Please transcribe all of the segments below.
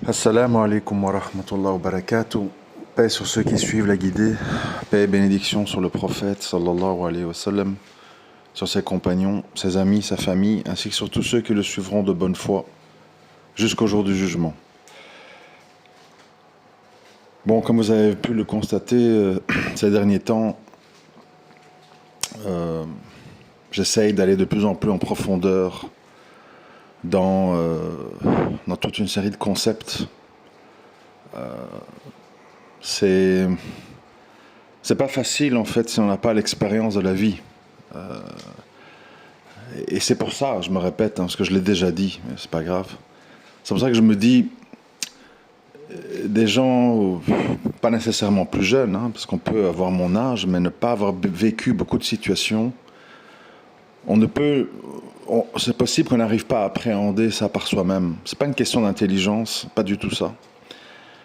Assalamu alaikum wa rahmatullahi wa barakatuh. Paix sur ceux qui suivent la guidée, paix et bénédiction sur le prophète sallallahu alayhi wa sallam, sur ses compagnons, ses amis, sa famille, ainsi que sur tous ceux qui le suivront de bonne foi jusqu'au jour du jugement. Bon, comme vous avez pu le constater ces derniers temps, j'essaye d'aller de plus en plus en profondeur dans, dans toute une série de concepts. C'est pas facile en fait si on n'a pas l'expérience de la vie. Et c'est pour ça, je me répète, parce que je l'ai déjà dit, mais c'est pas grave. C'est pour ça que je me dis, des gens, pas nécessairement plus jeunes, parce qu'on peut avoir mon âge, mais ne pas avoir vécu beaucoup de situations, c'est possible qu'on n'arrive pas à appréhender ça par soi-même. C'est pas une question d'intelligence, pas du tout ça.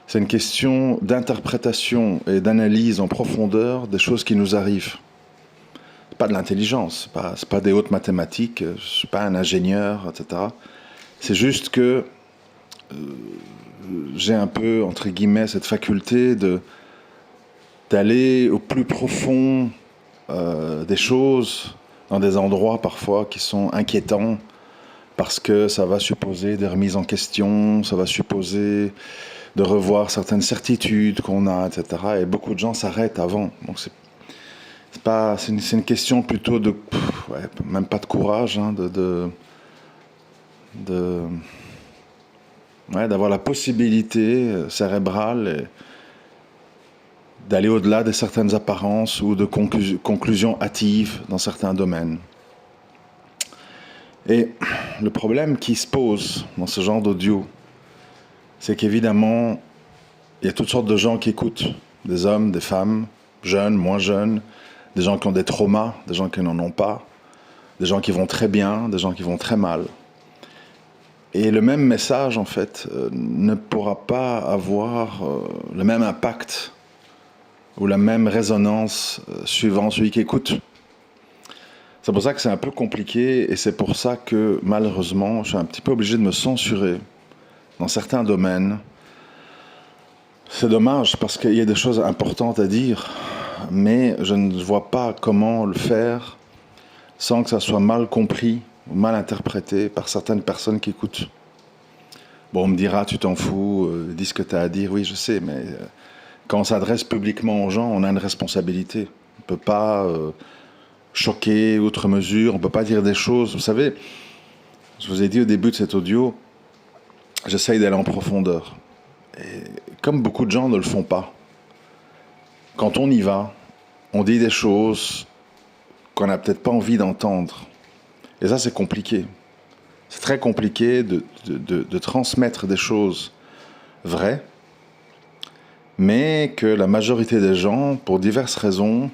C'est une question d'interprétation et d'analyse en profondeur des choses qui nous arrivent. C'est pas de l'intelligence, c'est pas des hautes mathématiques, je suis pas un ingénieur, etc. C'est juste que j'ai un peu, entre guillemets, cette faculté d'aller au plus profond des choses, dans des endroits parfois qui sont inquiétants, parce que ça va supposer des remises en question, ça va supposer de revoir certaines certitudes qu'on a, etc. Et beaucoup de gens s'arrêtent avant. Donc c'est une question plutôt de, même pas de courage, d'avoir la possibilité cérébrale d'aller au-delà de certaines apparences ou de conclusions hâtives dans certains domaines. Et le problème qui se pose dans ce genre d'audio, c'est qu'évidemment, il y a toutes sortes de gens qui écoutent, des hommes, des femmes, jeunes, moins jeunes, des gens qui ont des traumas, des gens qui n'en ont pas, des gens qui vont très bien, des gens qui vont très mal. Et le même message, en fait, ne pourra pas avoir le même impact ou la même résonance suivant celui qui écoute. C'est pour ça que c'est un peu compliqué et c'est pour ça que, malheureusement, je suis un petit peu obligé de me censurer dans certains domaines. C'est dommage parce qu'il y a des choses importantes à dire, mais je ne vois pas comment le faire sans que ça soit mal compris ou mal interprété par certaines personnes qui écoutent. Bon, on me dira, tu t'en fous, dis ce que tu as à dire. Oui, je sais, mais quand on s'adresse publiquement aux gens, on a une responsabilité. On ne peut pas choquer outre mesure, on ne peut pas dire des choses. Vous savez, je vous ai dit au début de cet audio, j'essaye d'aller en profondeur. Et comme beaucoup de gens ne le font pas, quand on y va, on dit des choses qu'on n'a peut-être pas envie d'entendre. Et ça, c'est compliqué. C'est très compliqué de transmettre des choses vraies, mais que la majorité des gens, pour diverses raisons,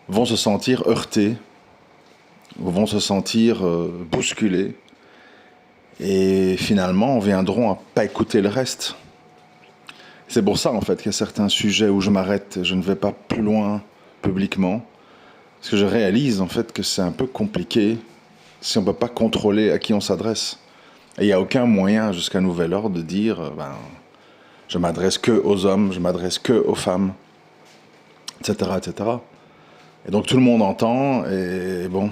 vont se sentir heurtés, ou vont se sentir bousculés, et finalement viendront à pas écouter le reste. C'est pour ça, en fait, qu'il y a certains sujets où je m'arrête, je ne vais pas plus loin publiquement, parce que je réalise, en fait, que c'est un peu compliqué si on ne peut pas contrôler à qui on s'adresse. Et il n'y a aucun moyen, jusqu'à nouvel ordre, de dire je m'adresse que aux hommes, je m'adresse que aux femmes, etc., etc. Et donc tout le monde entend, et bon,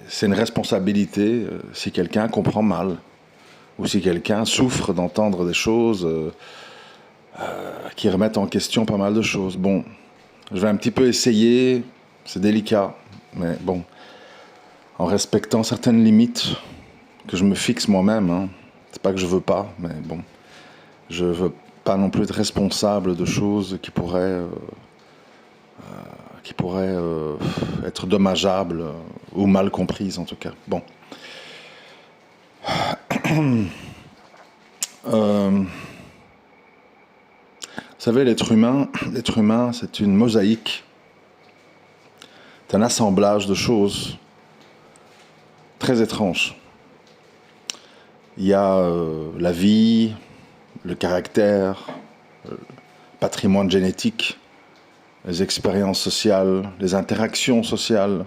c'est une responsabilité si quelqu'un comprend mal, ou si quelqu'un souffre d'entendre des choses qui remettent en question pas mal de choses. Bon, je vais un petit peu essayer, c'est délicat, mais bon, en respectant certaines limites que je me fixe moi-même. C'est pas que je veux pas, mais bon, je veux pas non plus être responsable de choses qui pourraient être dommageables ou mal comprises en tout cas. Bon. Vous savez, l'être humain, c'est une mosaïque. C'est un assemblage de choses très étranges. Il y a la vie, le caractère, le patrimoine génétique, les expériences sociales, les interactions sociales,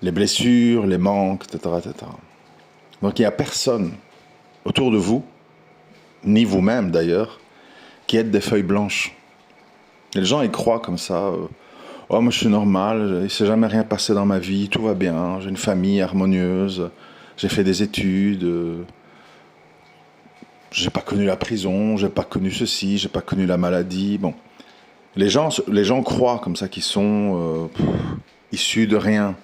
les blessures, les manques, etc., etc. Donc il n'y a personne autour de vous, ni vous-même d'ailleurs, qui êtes des feuilles blanches. Et les gens y croient comme ça. Oh, moi je suis normal, il ne s'est jamais rien passé dans ma vie, tout va bien, j'ai une famille harmonieuse, j'ai fait des études, j'ai pas connu la prison, j'ai pas connu ceci, j'ai pas connu la maladie. Bon, les gens croient comme ça qu'ils sont issus de rien.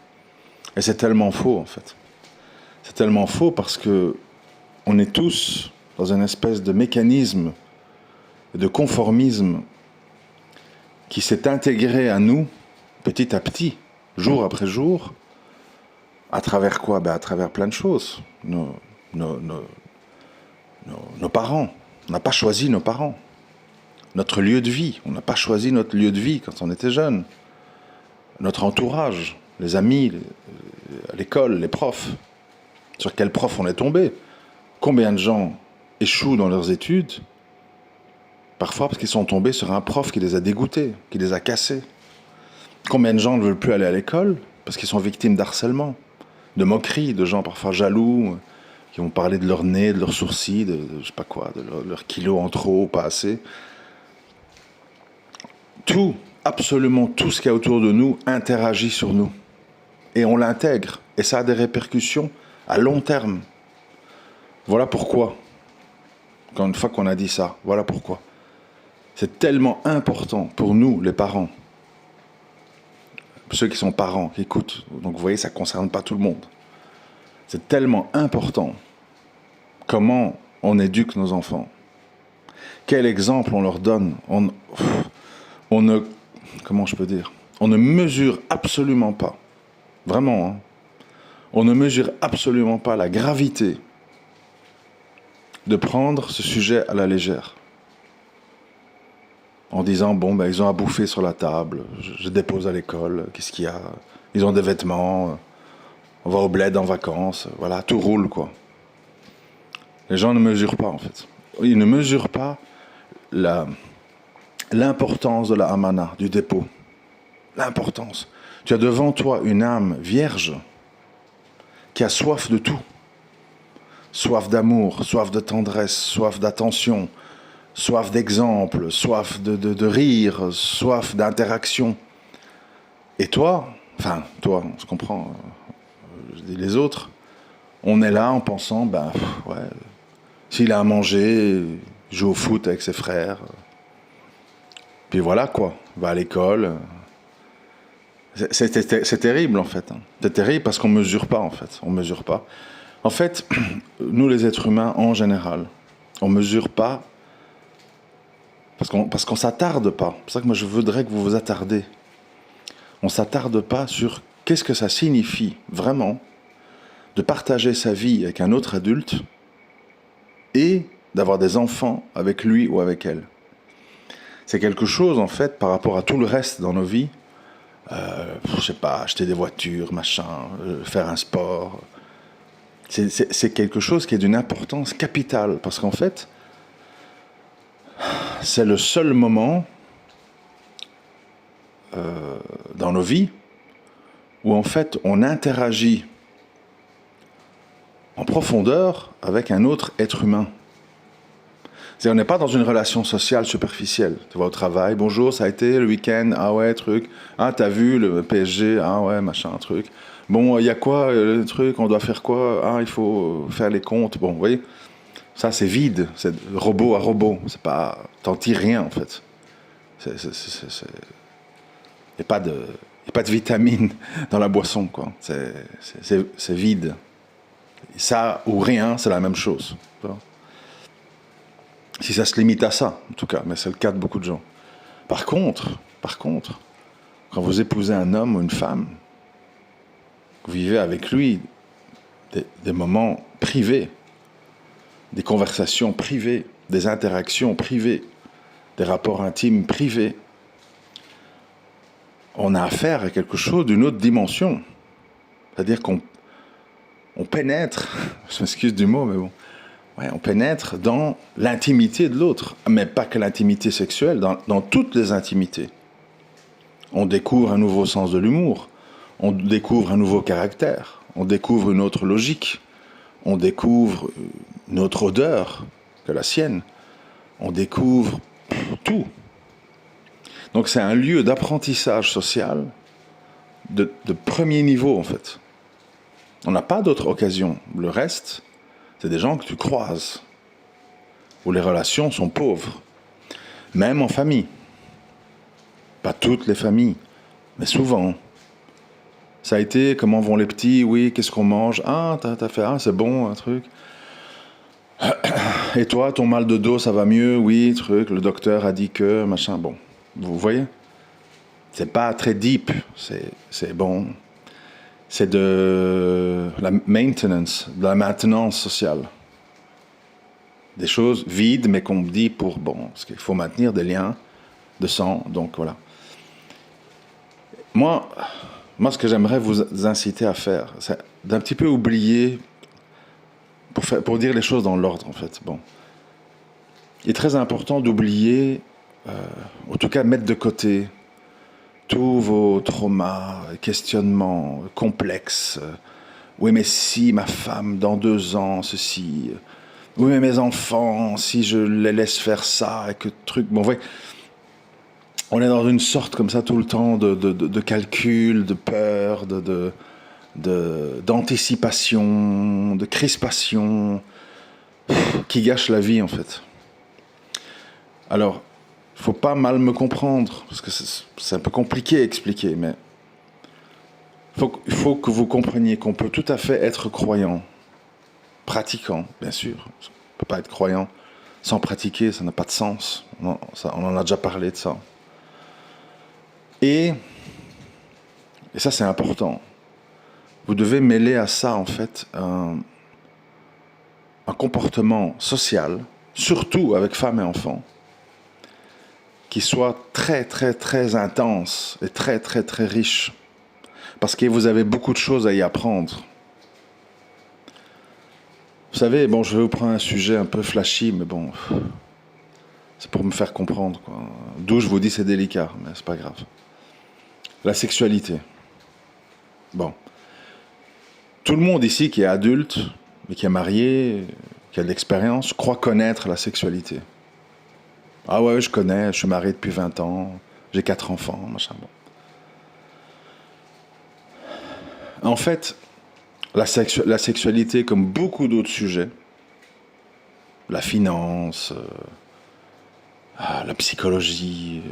Et c'est tellement faux en fait. C'est tellement faux parce que on est tous dans une espèce de mécanisme de conformisme qui s'est intégré à nous petit à petit, jour après jour, à travers quoi? Ben, à travers plein de choses. Nos, nos, nos parents. On n'a pas choisi nos parents. Notre lieu de vie. On n'a pas choisi notre lieu de vie quand on était jeune. Notre entourage, les amis, l'école, les profs. Sur quel prof on est tombé? Combien de gens échouent dans leurs études? Parfois parce qu'ils sont tombés sur un prof qui les a dégoûtés, qui les a cassés. Combien de gens ne veulent plus aller à l'école parce qu'ils sont victimes d'harcèlement, de moqueries, de gens parfois jaloux, qui vont parler de leur nez, de leurs sourcils, de je sais pas quoi, de leurs kilos en trop, pas assez. Tout, absolument tout ce qu'il y a autour de nous interagit sur nous. Et on l'intègre. Et ça a des répercussions à long terme. Voilà pourquoi, quand une fois qu'on a dit ça, voilà pourquoi. C'est tellement important pour nous, les parents, ceux qui sont parents, qui écoutent. Donc vous voyez, ça ne concerne pas tout le monde. C'est tellement important comment on éduque nos enfants. Quel exemple on leur donne. On ne, comment je peux dire, on ne mesure absolument pas, vraiment, hein, on ne mesure absolument pas la gravité de prendre ce sujet à la légère. En disant, bon, ben, ils ont à bouffer sur la table, je dépose à l'école, qu'est-ce qu'il y a? Ils ont des vêtements, on va au bled en vacances, voilà, tout roule, quoi. Les gens ne mesurent pas, en fait. Ils ne mesurent pas l'importance de la amana, du dépôt. L'importance. Tu as devant toi une âme vierge qui a soif de tout. Soif d'amour, soif de tendresse, soif d'attention, soif d'exemple, soif de rire, soif d'interaction. Et toi, enfin, toi, on se comprend, je dis les autres, on est là en pensant, ben, ouais, s'il a à manger, il joue au foot avec ses frères, puis voilà quoi, va à l'école. C'est terrible en fait. Hein. C'est terrible parce qu'on ne mesure pas en fait. On mesure pas. En fait, nous les êtres humains en général, on ne mesure pas parce qu'on s'attarde pas. C'est pour ça que moi je voudrais que vous vous attardez. On ne s'attarde pas sur qu'est-ce que ça signifie vraiment de partager sa vie avec un autre adulte et d'avoir des enfants avec lui ou avec elle. C'est quelque chose en fait par rapport à tout le reste dans nos vies. Je sais pas, acheter des voitures, machin, faire un sport. C'est quelque chose qui est d'une importance capitale parce qu'en fait, c'est le seul moment dans nos vies où en fait on interagit en profondeur avec un autre être humain. C'est-à-dire, on n'est pas dans une relation sociale superficielle. Tu vas au travail, bonjour, ça a été le week-end, ah ouais, truc. Ah, t'as vu le PSG, ah ouais, machin, truc. Bon, il y a quoi, le truc, on doit faire quoi? Ah, il faut faire les comptes. Bon, vous voyez, ça c'est vide, c'est robot à robot. C'est pas, t'en tires rien en fait. Il n'y a pas de vitamine dans la boisson, quoi. C'est vide. Ça ou rien, c'est la même chose. Si ça se limite à ça, en tout cas, mais c'est le cas de beaucoup de gens. Par contre, quand vous épousez un homme ou une femme, vous vivez avec lui des moments privés, des conversations privées, des interactions privées, des rapports intimes privés, on a affaire à quelque chose d'une autre dimension. C'est-à-dire qu'on pénètre, je m'excuse du mot, mais bon, ouais, on pénètre dans l'intimité de l'autre, mais pas que l'intimité sexuelle, dans toutes les intimités. On découvre un nouveau sens de l'humour, on découvre un nouveau caractère, on découvre une autre logique, On découvre une autre odeur que la sienne. On découvre tout. Donc c'est un lieu d'apprentissage social de premier niveau en fait. On n'a pas d'autre occasion. Le reste, c'est des gens que tu croises, où les relations sont pauvres. Même en famille. Pas toutes les familles, mais souvent. Ça a été, comment vont les petits? Oui, qu'est-ce qu'on mange? Ah, t'as fait, ah, c'est bon, un truc. Et toi, ton mal de dos, ça va mieux? Oui, truc, le docteur a dit que, machin, bon. Vous voyez? C'est pas très deep, c'est bon. C'est de la maintenance, de la maintenance sociale. Des choses vides, mais qu'on dit pour, bon, parce qu'il faut maintenir des liens de sang, donc voilà. Moi, ce que j'aimerais vous inciter à faire, c'est d'un petit peu oublier, pour dire les choses dans l'ordre, en fait. Bon. Il est très important d'oublier, en tout cas mettre de côté, tous vos traumas, questionnements, complexes. Oui, mais si ma femme, dans 2 ans, ceci. Oui, mais mes enfants, si je les laisse faire ça, et que truc. Bon, vous voyez, on est dans une sorte comme ça tout le temps de calcul, de peur, d'anticipation, de crispation, qui gâche la vie en fait. Alors, il ne faut pas mal me comprendre, parce que c'est un peu compliqué à expliquer, mais il faut que vous compreniez qu'on peut tout à fait être croyant, pratiquant, bien sûr. On ne peut pas être croyant sans pratiquer, ça n'a pas de sens. On en a déjà parlé de ça. Et ça c'est important, vous devez mêler à ça en fait un comportement social, surtout avec femmes et enfants, qui soit très très très intense et très très très riche, parce que vous avez beaucoup de choses à y apprendre. Vous savez, bon, je vais vous prendre un sujet un peu flashy, mais bon, c'est pour me faire comprendre, quoi. D'où je vous dis c'est délicat, mais c'est pas grave. La sexualité. Bon. Tout le monde ici qui est adulte, mais qui est marié, qui a de l'expérience, croit connaître la sexualité. Ah ouais, je connais, je suis marié depuis 20 ans, j'ai 4 enfants, machin, bon. En fait, la sexualité, comme beaucoup d'autres sujets, la finance, la psychologie,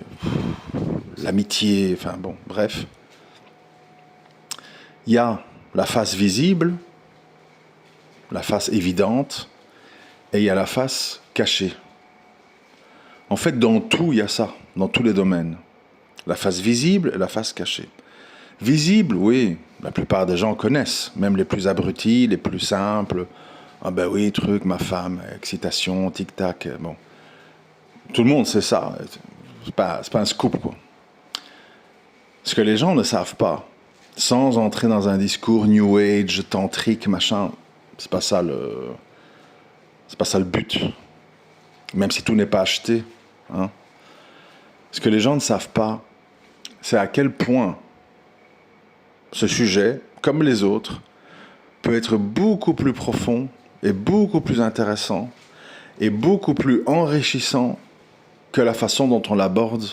l'amitié, enfin bon, bref. Il y a la face visible, la face évidente, et il y a la face cachée. En fait, dans tout, il y a ça, dans tous les domaines. La face visible et la face cachée. Visible, oui, la plupart des gens connaissent, même les plus abrutis, les plus simples. Ah ben oui, truc, ma femme, excitation, tic-tac, bon. Tout le monde sait ça, c'est pas un scoop, quoi. Ce que les gens ne savent pas, sans entrer dans un discours New Age, tantrique, machin, c'est pas ça le but. Même si tout n'est pas acheté, hein. Ce que les gens ne savent pas, c'est à quel point ce sujet, comme les autres, peut être beaucoup plus profond et beaucoup plus intéressant et beaucoup plus enrichissant que la façon dont on l'aborde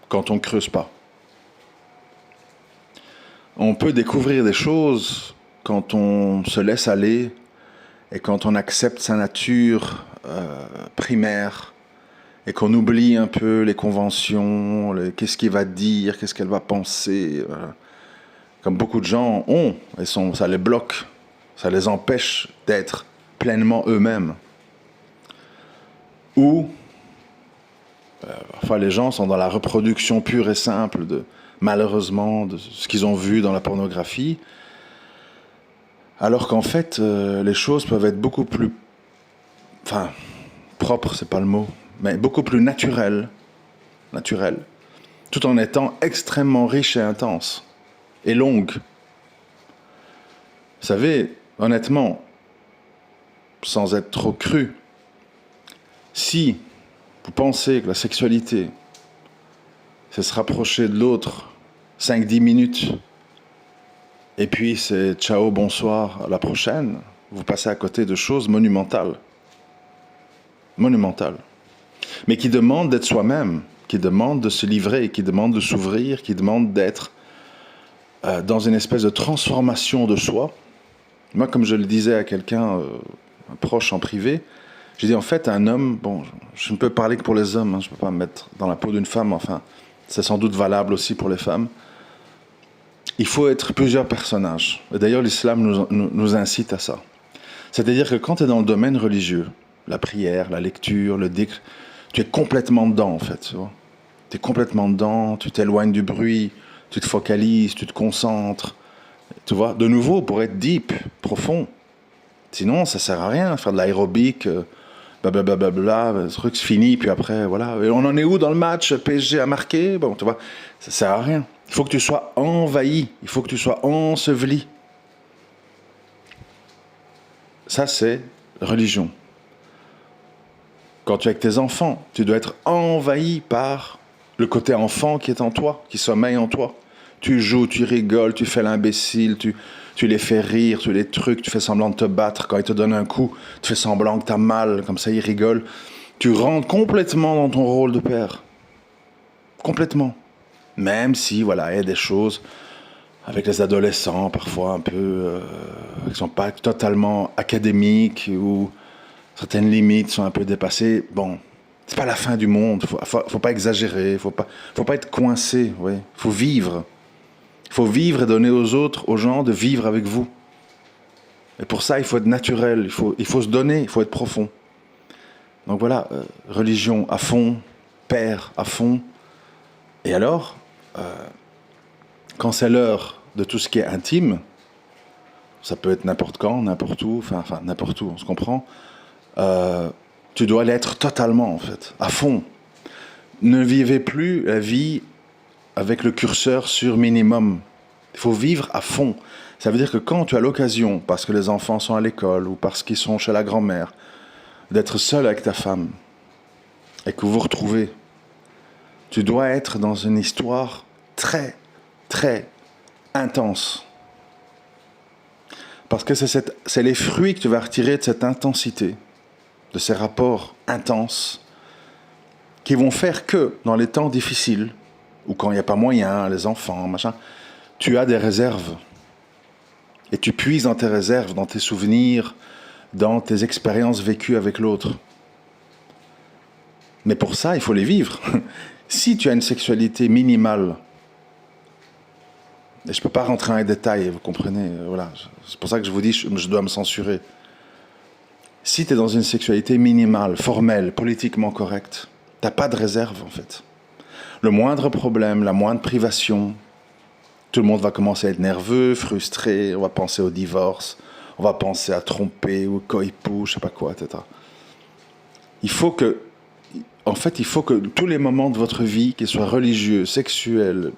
quand on ne creuse pas. On peut découvrir des choses quand on se laisse aller et quand on accepte sa nature primaire et qu'on oublie un peu les conventions, qu'est-ce qu'il va dire, qu'est-ce qu'elle va penser. Comme beaucoup de gens ont, et ça les bloque, ça les empêche d'être pleinement eux-mêmes. Ou, les gens sont dans la reproduction pure et simple, malheureusement, de ce qu'ils ont vu dans la pornographie, alors qu'en fait, les choses peuvent être beaucoup plus... propre, c'est pas le mot, mais beaucoup plus naturelles, tout en étant extrêmement riches et intenses, et longues. Vous savez, honnêtement, sans être trop cru, si vous pensez que la sexualité, c'est se rapprocher de l'autre 5-10 minutes, et puis c'est ciao, bonsoir, à la prochaine, vous passez à côté de choses monumentales. Monumentales. Mais qui demandent d'être soi-même, qui demandent de se livrer, qui demandent de s'ouvrir, qui demandent d'être dans une espèce de transformation de soi. Moi, comme je le disais à quelqu'un, un proche en privé, j'ai dit en fait, un homme, bon, je ne peux parler que pour les hommes, hein, je ne peux pas me mettre dans la peau d'une femme, enfin, c'est sans doute valable aussi pour les femmes. Il faut être plusieurs personnages. Et d'ailleurs, l'islam nous incite à ça. C'est-à-dire que quand tu es dans le domaine religieux, la prière, la lecture, le dhikr, tu es complètement dedans en fait. Tu es complètement dedans, tu t'éloignes du bruit, tu te focalises, tu te concentres. Tu vois, de nouveau, pour être deep, profond. Sinon, ça sert à rien, faire de l'aérobic, blablabla, le truc se finit, puis après, voilà. Et on en est où dans le match? PSG a marqué? Bon, tu vois, ça sert à rien. Il faut que tu sois envahi, il faut que tu sois enseveli. Ça, c'est religion. Quand tu es avec tes enfants, tu dois être envahi par le côté enfant qui est en toi, qui sommeille en toi. Tu joues, tu rigoles, tu fais l'imbécile, tu les fais rire, tu les trucs, tu fais semblant de te battre. Quand ils te donnent un coup, tu fais semblant que tu as mal, comme ça ils rigolent. Tu rentres complètement dans ton rôle de père. Complètement. Même si, voilà, il y a des choses avec les adolescents, parfois un peu, qui ne sont pas totalement académiques, ou certaines limites sont un peu dépassées. Bon, c'est pas la fin du monde, faut pas exagérer, faut pas être coincé, oui. Faut vivre. Il faut vivre et donner aux autres, aux gens, de vivre avec vous. Et pour ça, il faut être naturel, il faut se donner, il faut être profond. Donc voilà, religion à fond, père à fond. Et alors, quand c'est l'heure de tout ce qui est intime, ça peut être n'importe quand, n'importe où, enfin n'importe où, on se comprend, tu dois l'être totalement en fait, à fond. Ne vivez plus la vie avec le curseur sur minimum. Il faut vivre à fond. Ça veut dire que quand tu as l'occasion, parce que les enfants sont à l'école ou parce qu'ils sont chez la grand-mère, d'être seul avec ta femme et que vous vous retrouvez, tu dois être dans une histoire très, très intense. Parce que c'est les fruits que tu vas retirer de cette intensité, de ces rapports intenses, qui vont faire que, dans les temps difficiles, ou quand il n'y a pas moyen, les enfants, machin, tu as des réserves. Et tu puises dans tes réserves, dans tes souvenirs, dans tes expériences vécues avec l'autre. Mais pour ça, il faut les vivre. Si tu as une sexualité minimale, et je ne peux pas rentrer dans les détails, vous comprenez, voilà, c'est pour ça que je vous dis, je dois me censurer. Si tu es dans une sexualité minimale, formelle, politiquement correcte, tu n'as pas de réserve en fait. Le moindre problème, la moindre privation, tout le monde va commencer à être nerveux, frustré, on va penser au divorce, on va penser à tromper, ou coïpou, je sais pas quoi, etc. Il faut que tous les moments de votre vie, qu'ils soient religieux, sexuels,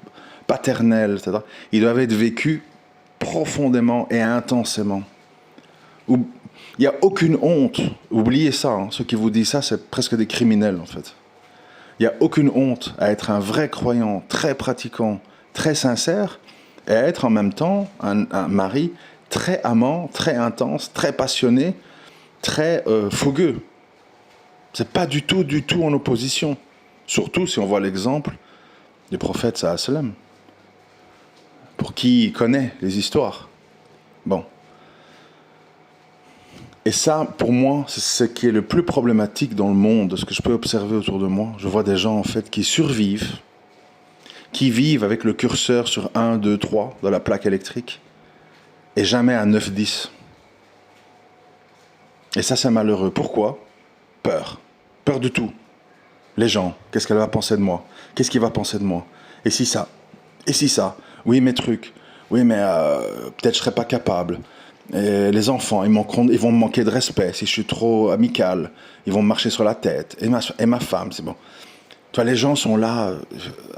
paternels, etc., ils doivent être vécus profondément et intensément. Il n'y a aucune honte, oubliez ça, hein. Ceux qui vous disent ça, c'est presque des criminels en fait. Il n'y a aucune honte à être un vrai croyant, très pratiquant, très sincère, et à être en même temps un mari très amant, très intense, très passionné, très fougueux. C'est pas du tout en opposition. Surtout si on voit l'exemple du prophète sallallahu alayhi wa sallam, pour qui connaît les histoires. Bon. Et ça, pour moi, c'est ce qui est le plus problématique dans le monde, de ce que je peux observer autour de moi. Je vois des gens, en fait, qui survivent, qui vivent avec le curseur sur 1, 2, 3 dans la plaque électrique, et jamais à 9, 10. Et ça, c'est malheureux. Pourquoi? Peur. Peur de tout. Les gens, qu'est-ce qu'elle va penser de moi? Qu'est-ce qu'il va penser de moi? Et si ça? Et si ça? Oui, mes trucs. Oui, mais peut-être je serai pas capable. Et les enfants, ils vont me manquer de respect si je suis trop amical. Ils vont me marcher sur la tête. Et ma femme, c'est bon. Toi, les gens sont là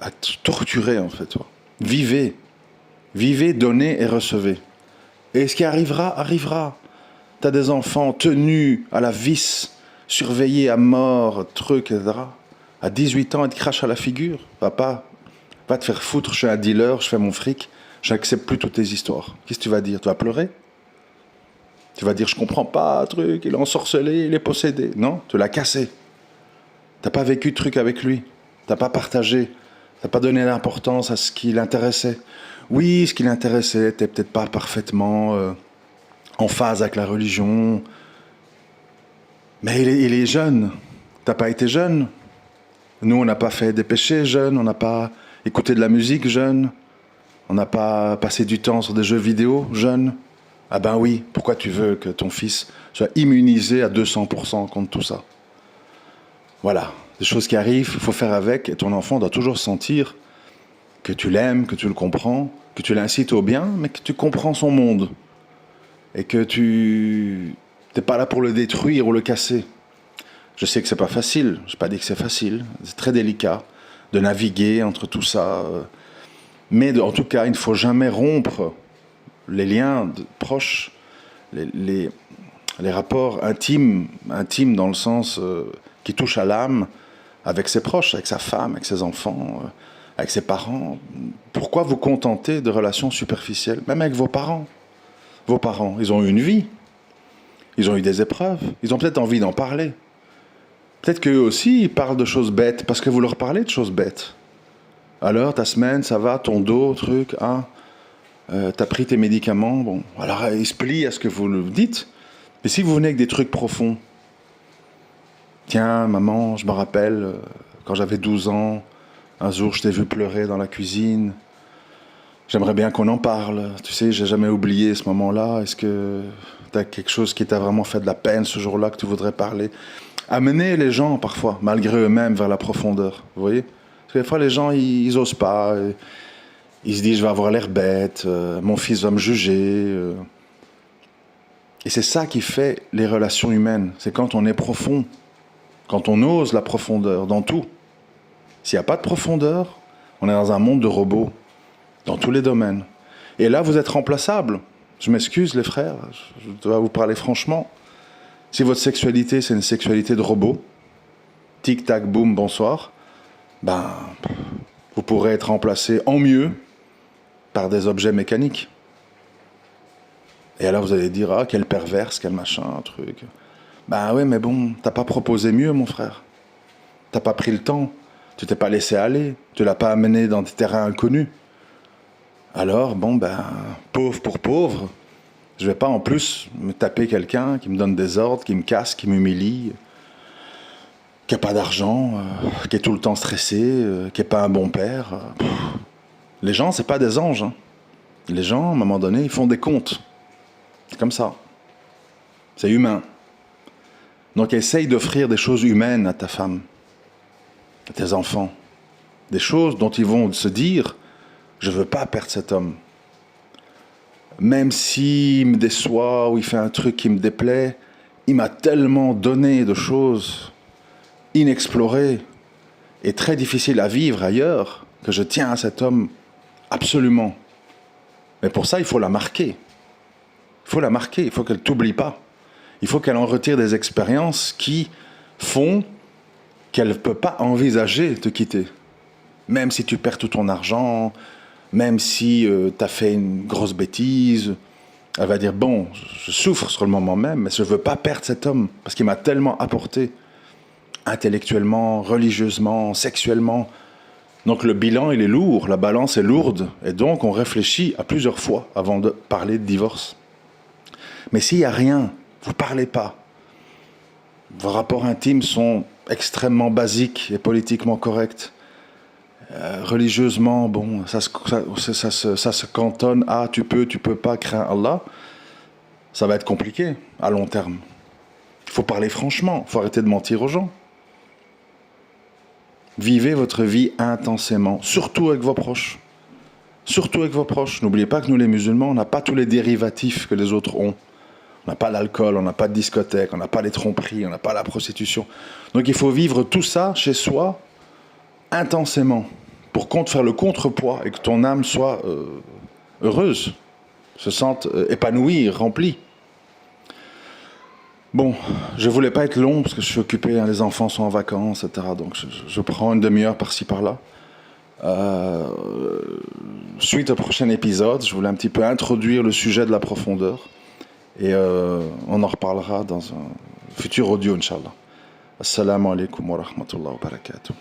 à te torturer, en fait. Toi. Vivez. Vivez, donnez et recevez. Et ce qui arrivera, arrivera. T'as des enfants tenus à la vis, surveillés à mort, trucs, etc. À 18 ans, ils te crachent à la figure. Va te faire foutre, je suis un dealer, je fais mon fric. J'accepte plus toutes tes histoires. Qu'est-ce que tu vas dire? Tu vas pleurer? Tu vas dire, je comprends pas, truc, il est ensorcelé, il est possédé. Non, tu l'as cassé. T'as pas vécu de truc avec lui. T'as pas partagé. T'as pas donné l'importance à ce qui l'intéressait. Oui, ce qui l'intéressait, t'es peut-être pas parfaitement en phase avec la religion. Mais il est jeune. T'as pas été jeune. Nous, on n'a pas fait des péchés jeunes, on n'a pas écouté de la musique jeune, on n'a pas passé du temps sur des jeux vidéo jeunes. Ah ben oui, pourquoi tu veux que ton fils soit immunisé à 200% contre tout ça? Voilà, des choses qui arrivent, il faut faire avec, et ton enfant doit toujours sentir que tu l'aimes, que tu le comprends, que tu l'incites au bien, mais que tu comprends son monde. Et que tu n'es pas là pour le détruire ou le casser. Je sais que c'est pas facile, je n'ai pas dit que c'est facile, c'est très délicat de naviguer entre tout ça. Mais en tout cas, il ne faut jamais rompre les liens proches, les rapports intimes dans le sens qui touche à l'âme, avec ses proches, avec sa femme, avec ses enfants, avec ses parents. Pourquoi vous contenter de relations superficielles, même avec vos parents? Vos parents, ils ont eu une vie, ils ont eu des épreuves, ils ont peut-être envie d'en parler. Peut-être qu'eux aussi, ils parlent de choses bêtes, parce que vous leur parlez de choses bêtes. Alors, ta semaine, ça va, ton dos, truc, t'as pris tes médicaments, bon. Alors, ils se plient à ce que vous le dites. Mais si vous venez avec des trucs profonds, tiens, maman, je me rappelle, quand j'avais 12 ans, un jour, je t'ai vu pleurer dans la cuisine. J'aimerais bien qu'on en parle. Tu sais, j'ai jamais oublié ce moment-là. Est-ce que t'as quelque chose qui t'a vraiment fait de la peine ce jour-là que tu voudrais parler? Amener les gens, parfois, malgré eux-mêmes, vers la profondeur. Vous voyez? Parce que des fois, les gens, ils osent pas. Ils se disent, je vais avoir l'air bête, mon fils va me juger. Et c'est ça qui fait les relations humaines. C'est quand on est profond, quand on ose la profondeur dans tout. S'il n'y a pas de profondeur, on est dans un monde de robots, dans tous les domaines. Et là, vous êtes remplaçables. Je m'excuse, les frères, je dois vous parler franchement. Si votre sexualité, c'est une sexualité de robot, tic, tac, boum, bonsoir, ben, vous pourrez être remplacé en mieux par des objets mécaniques. Et alors vous allez dire, ah, quelle perverse, quel machin, un truc. Ben oui, mais bon, t'as pas proposé mieux, mon frère. T'as pas pris le temps, tu t'es pas laissé aller, tu l'as pas amené dans des terrains inconnus. Alors, bon, ben, pauvre pour pauvre, je vais pas en plus me taper quelqu'un qui me donne des ordres, qui me casse, qui m'humilie, qui a pas d'argent, qui est tout le temps stressé, qui est pas un bon père. Les gens, c'est pas des anges. Hein. Les gens, à un moment donné, ils font des comptes. C'est comme ça. C'est humain. Donc essaye d'offrir des choses humaines à ta femme, à tes enfants. Des choses dont ils vont se dire, je veux pas perdre cet homme. Même s'il me déçoit ou il fait un truc qui me déplaît, il m'a tellement donné de choses inexplorées et très difficiles à vivre ailleurs que je tiens à cet homme absolument. Mais pour ça, il faut la marquer. Il faut la marquer, il faut qu'elle ne t'oublie pas. Il faut qu'elle en retire des expériences qui font qu'elle ne peut pas envisager de te quitter. Même si tu perds tout ton argent, même si tu as fait une grosse bêtise, elle va dire, bon, je souffre sur le moment même, mais je ne veux pas perdre cet homme, parce qu'il m'a tellement apporté, intellectuellement, religieusement, sexuellement. Donc le bilan, il est lourd, la balance est lourde, et donc on réfléchit à plusieurs fois avant de parler de divorce. Mais s'il n'y a rien, vous ne parlez pas, vos rapports intimes sont extrêmement basiques et politiquement corrects, religieusement, bon, ça se cantonne à tu peux pas, crains Allah, ça va être compliqué à long terme. Il faut parler franchement, il faut arrêter de mentir aux gens. Vivez votre vie intensément, surtout avec vos proches. Surtout avec vos proches. N'oubliez pas que nous les musulmans, on n'a pas tous les dérivatifs que les autres ont. On n'a pas l'alcool, on n'a pas de discothèque, on n'a pas les tromperies, on n'a pas la prostitution. Donc il faut vivre tout ça chez soi intensément pour faire le contrepoids et que ton âme soit heureuse, se sente épanouie, remplie. Bon, je voulais pas être long parce que je suis occupé, hein, les enfants sont en vacances, etc. Donc je prends une demi-heure par-ci par-là. Suite au prochain épisode, je voulais un petit peu introduire le sujet de la profondeur Et on en reparlera dans un futur audio, Inch'Allah. Assalamu alaikum wa rahmatullahi wa barakatuh.